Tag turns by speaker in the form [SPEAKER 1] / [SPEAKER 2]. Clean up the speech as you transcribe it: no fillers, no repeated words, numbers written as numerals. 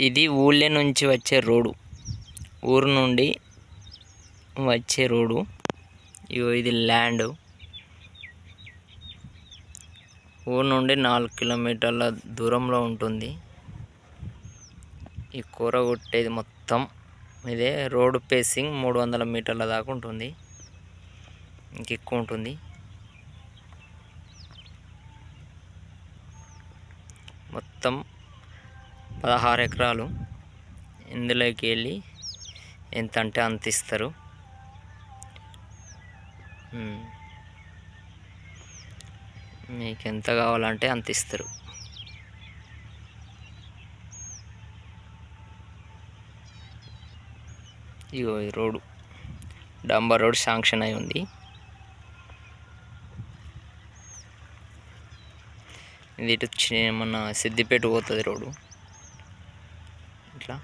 [SPEAKER 1] ఇది ఊళ్ళో నుంచి వచ్చే రోడ్డు, ఊరు నుండి వచ్చే రోడ్డు. ఇగో ఇది ల్యాండ్. ఊరు నుండి 4 కిలోమీటర్ల దూరంలో ఉంటుంది. ఈ కూర కొట్టేది మొత్తం ఇదే. రోడ్డు పేసింగ్ 300 మీటర్ల దాకా ఉంటుంది, ఇంకెక్కువ ఉంటుంది. మొత్తం 16 ఎకరాలు. ఇందులోకి వెళ్ళి ఎంత అంటే అంత ఇస్తారు. మీకు ఎంత కావాలంటే అంత ఇస్తారు. ఇగో ఈ రోడ్డు, డాంబర్ రోడ్ శాంక్షన్ అయి ఉంది. ఇది ఇటు మన సిద్దిపేట పోతుంది రోడ్డు ఇట్లా.